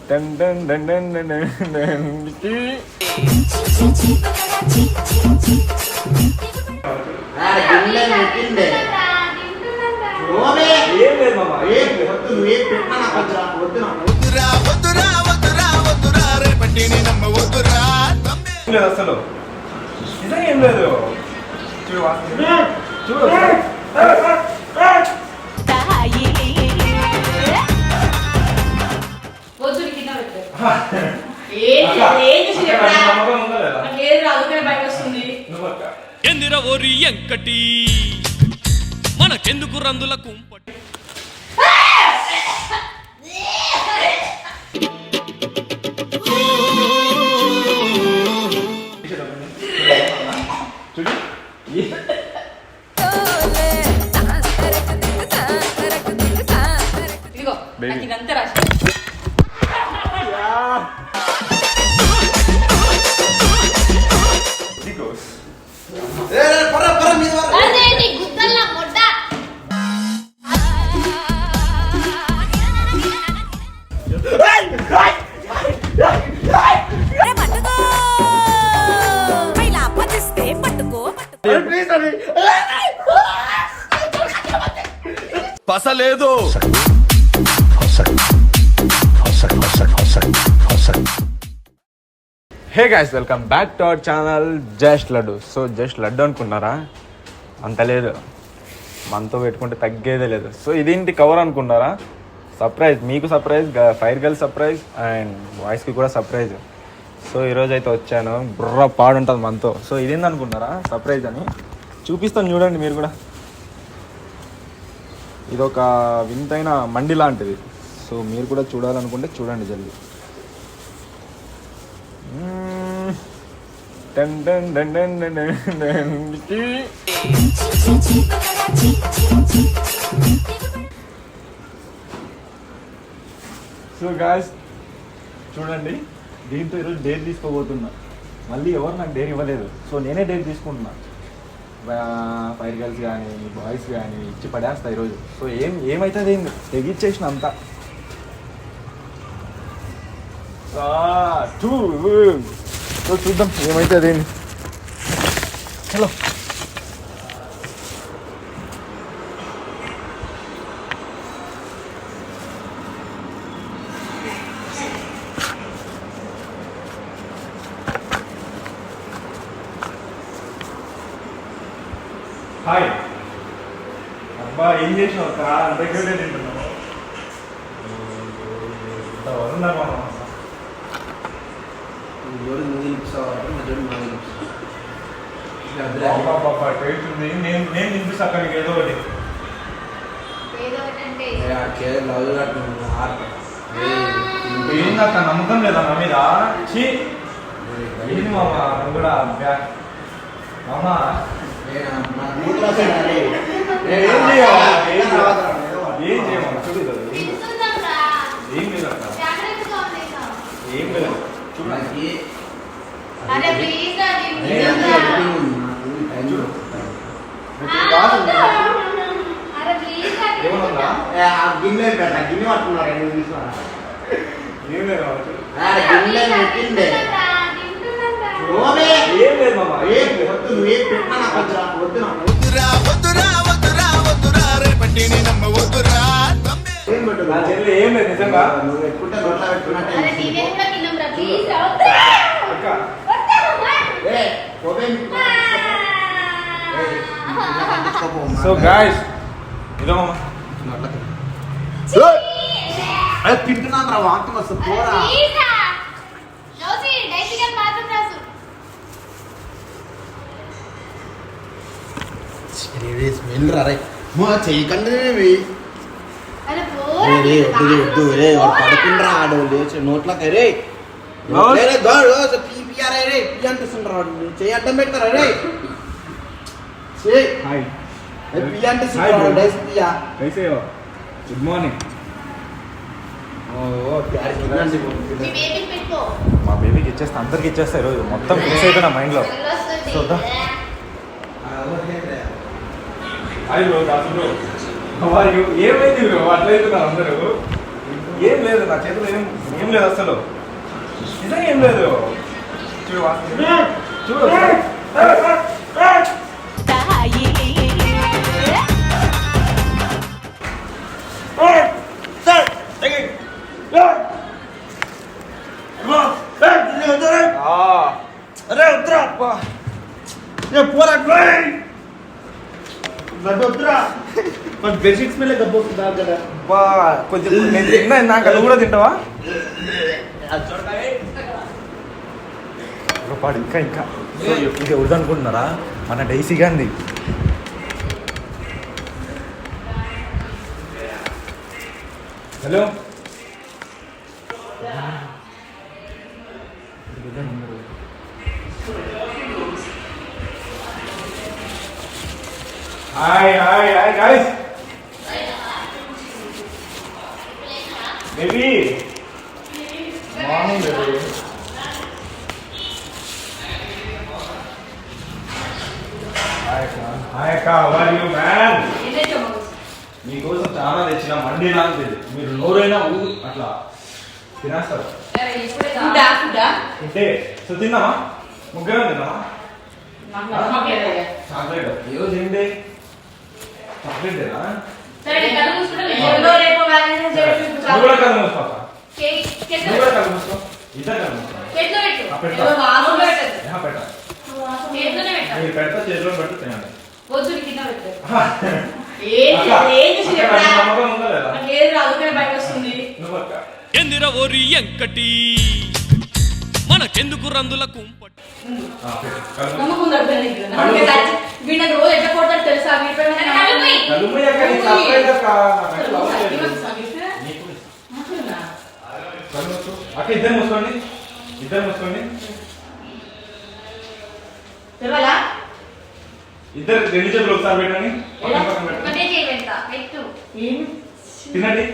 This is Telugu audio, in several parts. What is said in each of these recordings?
Done done done done done done. ఏం లేదు మామ, ఏం లేదు అసలు నిజంగా ఏం లేదు. చూడు ఎందిర ఓరి ఎంకటి మనకెందుకు రందుల కుంపటి. ఇదంతా రాసి పసలేదు. Hey guys, welcome back to our channel just laddu. So just laddu అనుకున్నారా? అంత లేదు, మనతో పెట్టుకుంటే తగ్గేదే లేదు. సో ఇదేంటి కవర్ అనుకున్నారా? సర్ప్రైజ్, మీకు surprise, fire girl surprise and బాయ్స్కి కూడా సర్ప్రైజ్. సో ఈరోజు అయితే వచ్చాను, బుర్ర పాడుంటుంది మనతో. సో ఇదేంది అనుకున్నారా సర్ప్రైజ్ అని? చూపిస్తాను చూడండి మీరు కూడా. ఇదొక వింతైన మండి లాంటిది. సో మీరు కూడా చూడాలనుకుంటే చూడండి జల్దీ. Done done done done done done. So guys చూడండి, దీంతో ఈరోజు డేర్ తీసుకోబోతున్నా. మళ్ళీ ఎవరు నాకు డేర్ ఇవ్వలేదు, సో నేనే డేర్ తీసుకుంటున్నా. ఫైర్ గర్ల్స్ కానీ బాయ్స్ కానీ ఇచ్చి పడేస్తా ఈరోజు. సో ఏమవుతుంది ఏంది తెగిచ్చేసిన అంతా. సో చూద్దాం ఏమవుతుంది ఏంది. Hello hi. అబ్బా ఏం చేసినావు అక్క? అంత క్యూటే తింటున్నావు. టేస్ట్ ఉంది. నేను తినిపిస్తా అక్కడికి ఏదో ఒకటి. ఏందక్క నమ్మకం లేదా నా మీద? ఏంది మామ నువ్వు కూడా మామా? ఏం చేయమా? చూడు ఏం లేదు అక్క, ఏం లేదు చూడండి. గిన్నె పట్టుకున్నారు. ఏం లేదు ఏం లేదు మామ, ఏం వద్దు. నువ్వేం పెట్టినా నాకు వద్దు. ఏం లేదు నిజంగా. నువ్వు పెట్టుకుంటే నోట్లా పెట్టుకున్నట్టే. సో గాయ్స్ ఇదో మామ తింటున్నాను రా, వాంతం వస్తుంది. పోరా స్మెల్ రా చేయకండి. వద్దు పడుకుండ్రా ఆడు లేచి నోట్లకి. రే అంటున్నారు, చెయ్యి అడ్డం పెడతారా? రే గుడ్ మార్నింగ్. మా బేబీకి ఇచ్చేస్తా, అందరికి ఇచ్చేస్తా ఈరోజు. మొత్తం ఫిక్స్ అయిపోయినా మైండ్లో. చూద్దాం. ఏమైంది బ్రో అట్లయితున్నారు అందరూ? ఏం లేదు నా చేతిలో ఏం లేదు అసలు నిజంగా ఏం లేదు చూడు చూడు అరే వద్దురా పోరా వద్దురా మన బెడ్షీట్స్ మీద గబ్బు వస్తుందా కదా కొంచెం నేను తిన్నా నాకు నువ్వు కూడా తింటావా పాడు ఇంకా ఇంకా ఇది ఎవరిది అనుకుంటున్నారా మన Daisy Gandhi hello hi guys baby morning baby hi ka how are you man మీకోసం చాలా తెచ్చిన మండి లాంటిది మీరు నోరైనా అట్లా తినేస్తారు అంటే సో తిన్నామా ముగ్గురం తిన్నామా చాక్లెట్ ఈరోజు ఏంటి చాక్లెటేనా నువ్వు కూడా కళ్ళు మూసుకో నువ్వు కూడా కళ్ళు మూసుకో ఇద్దరు కళ్ళు మూసుకో మీరు పెడతా చేతిలో పెట్టు తినండి నమ్మకం ఉందా లేదా నువ్వు అక్క ఎందిర ఓరి ఎంకటి మనకెందుకు రందుల కుంపటి రోజు ఎట్లా కొడతాడు తెలుసా అక్క ఇద్దరు మూసుకోండి ఇద్దరు రెండు చేతులు ఒకసారి పెట్టండి తినండి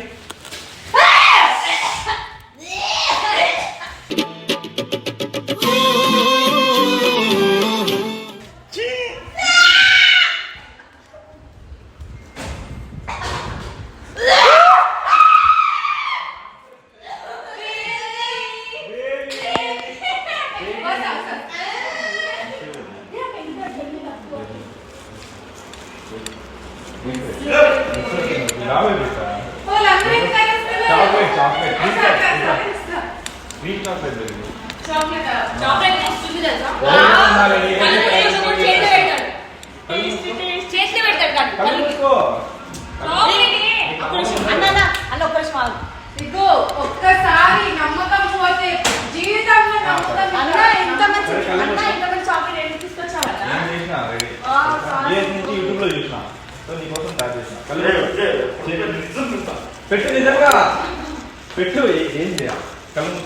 ఒక్కసారి నమ్మకం పోతే జీవితంలో యూట్యూబ్ లో చూసిన సో నీకోసం ట్యాగ్ చేసిన పెట్టు నిజంగా పెట్టు ఏం చేయాలి కళ్ళు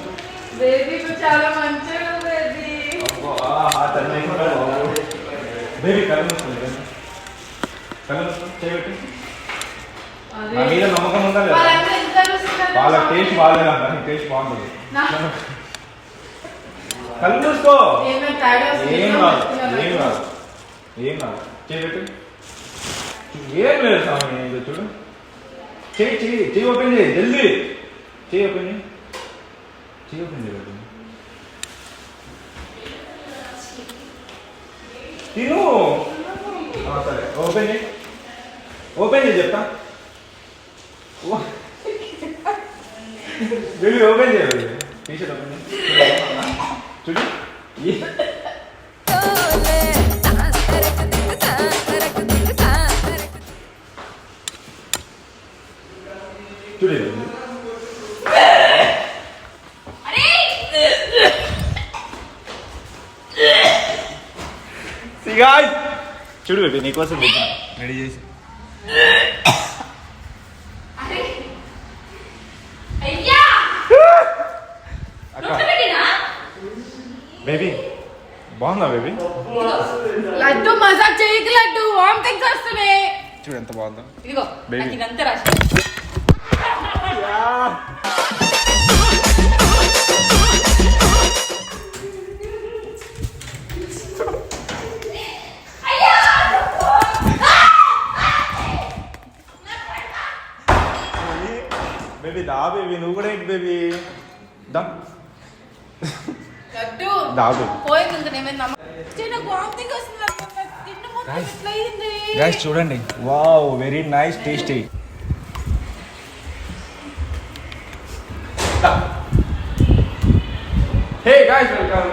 బేబీ చాలా మంచిగా బేబీ బేబీ కళ్ళు మూసుకోండి చేయబెట్టి నా మీద నమ్మకం ఉందా లేదా వాళ్ళ టేస్ట్ బాగాలేదంట నీ టేస్ట్ బాగుంటుంది కళ్ళు మూసుకో ఏం రాదు చేయబెట్టి ఏం లేదు స్వామి ఇది చూడు చెయ్యి ఓపెన్ చేయి జల్దీ చెయ్యి ఓపెన్ చేయబెట్టి తిను సరే ఓపెన్ చేయి చెప్తా బేబీ ఓపెన్ చేయాలి టీషర్ట్ ఓపెన్ చూడు చూడు చూడు బేబీ నీకోసం రెడీ చేసి బేబీ బాగుందా బేబీ లడ్డు మజాక్ చేయకు లడ్డు వామిటింగ్స్ వస్తున్నాయి చూడు ఎంత బాగుందో ఇదిగో బేబీ ఇదంతా రాసి బేబీ దా దా బేబీ నువ్వు కూడా ఏంటి బేబీ దా లడ్డు దా బేబీ పోయింది ఇంకా నేమేం నమ్మ చిన్న వామిటింగ్ వస్తుంది లడ్డు. తిన్న మొత్తం ఇట్లా అయింది. గైస్ చూడండి వావ్ వెరీ నైస్ టేస్టీ హే గైస్ వెల్కమ్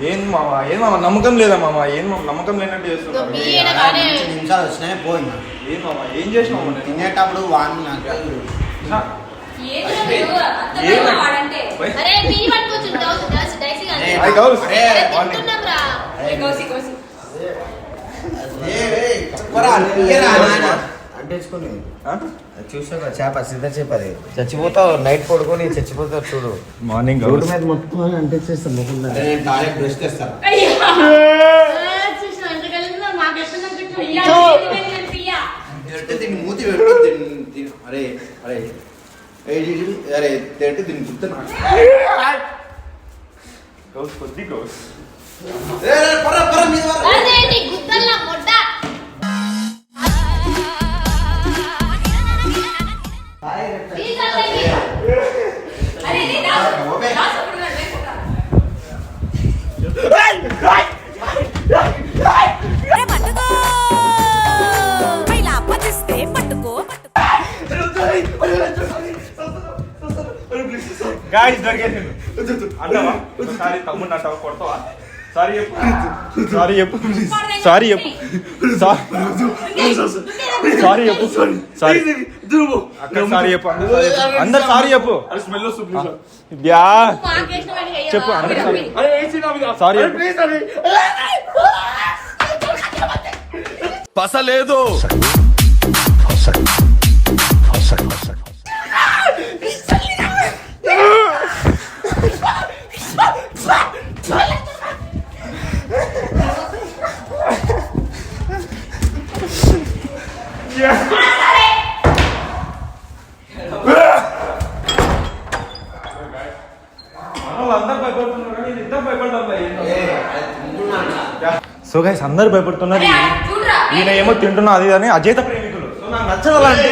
ఏం మామ నమ్మకం లేదా మామ ఏం మామ నమ్మకం లేనట్టు చేస్తున్నారు ఈయన కానీ 5 నిమిషాలు వచ్చినాయి పోయింది ఏం మామ ఏం చేసినావు తినేటప్పుడు వాడిని నాకు అరే టీ పట్టుకొచ్చు డౌస్ డైసీ గాని ఐ గౌస్ తింటున్నాం రా గౌసి అంటేసుకొని చూసాక చేప సిద్ధ చేప అది చచ్చిపోతావు నైట్ పడుకొని చచ్చిపోతావు చూడు మార్నింగ్ రోడ్డు మీద మొత్తం అంటేసేస్తాను ముఖం నేను టాయిలెట్ బ్రష్ చేస్తాను చూసిన ఎంత కలిసిందో మాకు ఎట్లా దీన్ని మూతి పెట్టు దీన్ని అరే అరే అరే తింటే దీన్ని గుర్తున్నా గౌస్ కొద్ది గౌస్ అదేంటి గుద్దల్లా మొడ్డ అరే ఇది దాస్ పట్టుకో పైలా పదిస్తే పట్టుకో గాయస్ దొరికేసిండు అంటావా ఒకసారి తమ్ముడు అంటావా కొడతావా సారీ చెప్పు సారీ చెప్పు సారీ చెప్పు సారీ చెప్పు సారీ అక్కడ సారీ చెప్పు అందరు సారీ చెప్పు బ్యా చెప్పు అందరు సారీ చెప్పు పసలేదు సో గైస్ అందరు భయపడుతున్నారు ఈయన ఏమో తింటున్నా అది అని అజేత ప్రేమికులు సో నాకు నచ్చదు అలాంటి